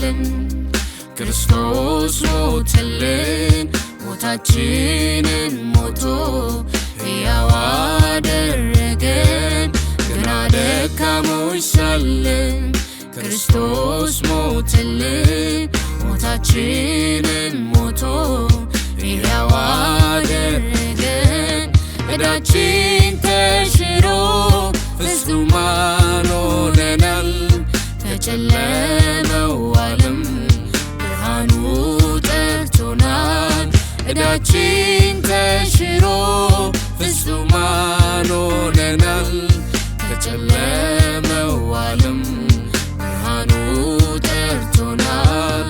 ሳለን ክርስቶስ ሞተልን ሞታችንን ሞቶ ሕያው አደረገን ገና ደካሞች ሳለን ክርስቶስ ሞተልን ሞታችንን ሞቶ ሕያው አደረገን ዕዳችን ተሽሮ ፍጹማን ሆነናል ከጨለመው ዓለም ብርሃኑ ጠርቶናል ዕዳችን ተሽሮ ፍጹማን ሆነናል ከጨለመው ዓለም ብርሃኑ ጠርቶናል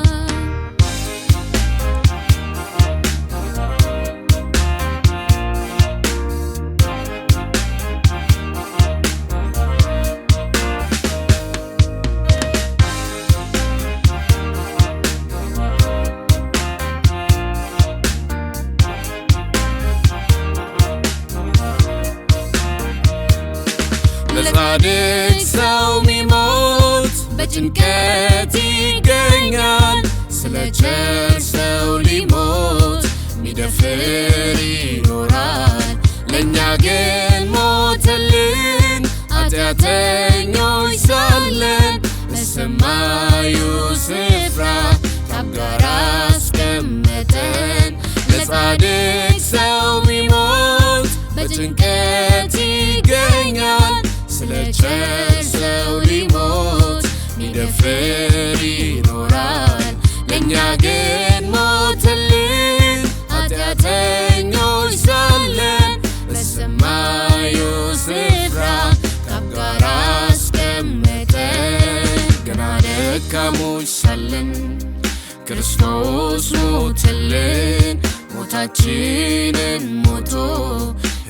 ለጻድቅ ሰው ሚሞት በጭንቀት ይገኛል ስለ ቸር ሰው ሊሞት ሚደፍር ይኖራል ለእኛ ግን ሞተልን ኃጢአተኞች ሳለን በሰማዩ ስፍራ ከአብ ጋር አስቀመጠን ለጻድቅ ሰው ሚሞት በጭንቀት ይገኛል ስለ ቸር ሰው ሊሞት ሚደፍር ይኖራል ለእኛ ግን ሞተልን ኃጢአተኞች ሳለን በሰማዩ ስፍራ ከአብ ጋር አስቀመጠን ገና ደካሞች ሳለን ክርስቶስ ሞተልን ሞታችንን ሞቶ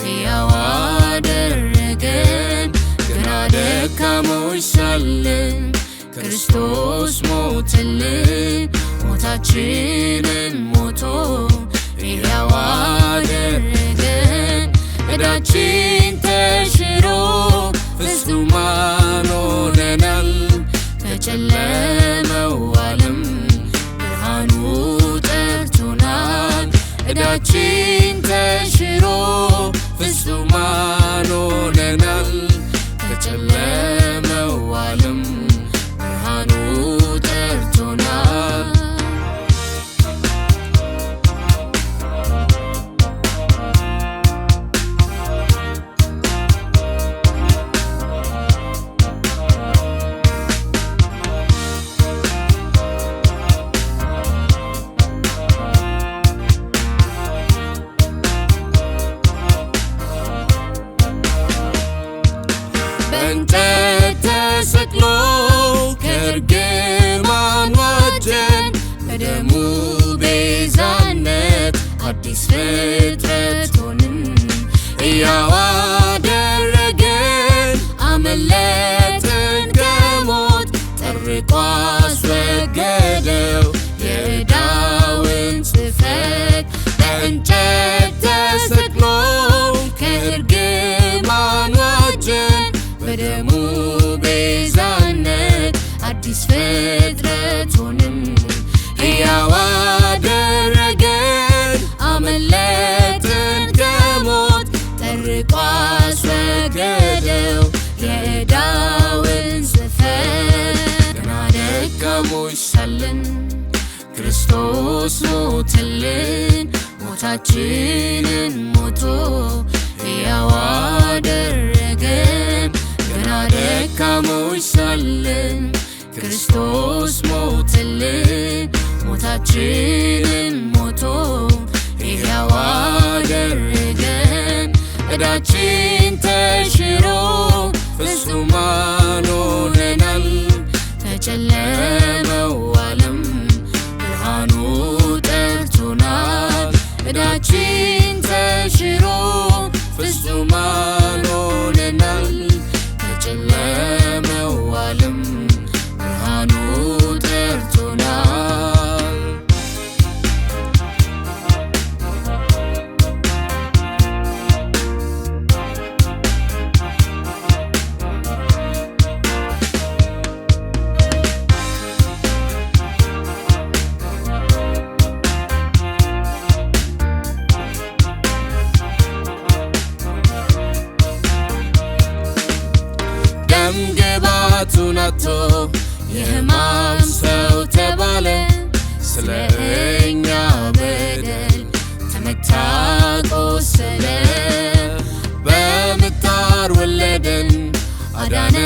ሕያው አደረገን ገና ደካሞች ሳለን ክርስቶስ ሞተልን ሞታችንን ሞቶ ሕያው አደረገን ዕዳችን ተሽሮ ፍጹማን ሆነናል ከጨለመው ዓለም ብርሃኑ ጠርቶናል ዕዳችን ተሽሮ ፍጹማን ሆነናል ከጨለመው ዓለም ብርሃኑ ጠርቶናል በእንጨት ተሰቅሎ ከእርግማን ዋጀን በደሙ ቤዛነት አዲስ ፍጥረት ሆንን ሕያው አደረገን አመለጥን ከሞት ጠርቆ አስወገደው የዕዳውን ጽሕፈት በእንጨት ተሰቅሎ ከእርግማን ዋጀን በደሙ ቤዛነት አዲስ ፍጥረት ሆንን ሕያው አደረገን አመለጥን ከሞት ጠርቆ አስወገደው የዕዳውን ጽሕፈት ገና ደካሞች ሳለን ክርስቶስ ሞተልን ሞታችንን ሞቶ ሕያው አደረገን ገና ደካሞች ሳለን ክርስቶስ ሞተልን ሞታችንን ሞቶ ሕያው አደረገን ዕዳችን ተሽሮ ፍጹማን ሆነናል ከጨለመው ዓለም ብርሃኑ ጠርቶናል ዕዳችን ተሽሮ ፍጹማን ሆነናል ከጨለመው ዓለም ብርሃኑ ጠርቶናል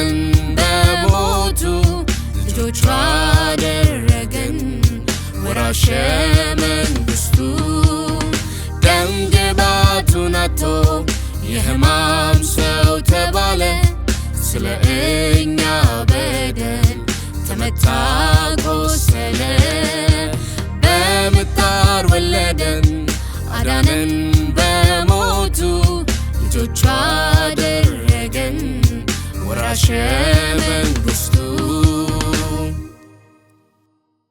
አዳነን በሞቱ ልጆቹ አደረገን ወራሽ መንግሥቱ ደም ግባቱን አጥቶ የሕማም ሰው ተባለ ስለ እኛ በደል ተመታ ቆሰለ በምጣር ወለደን አዳነን በሞቱ ልጆቹ አደረገን ወራሽ መንግሥቱ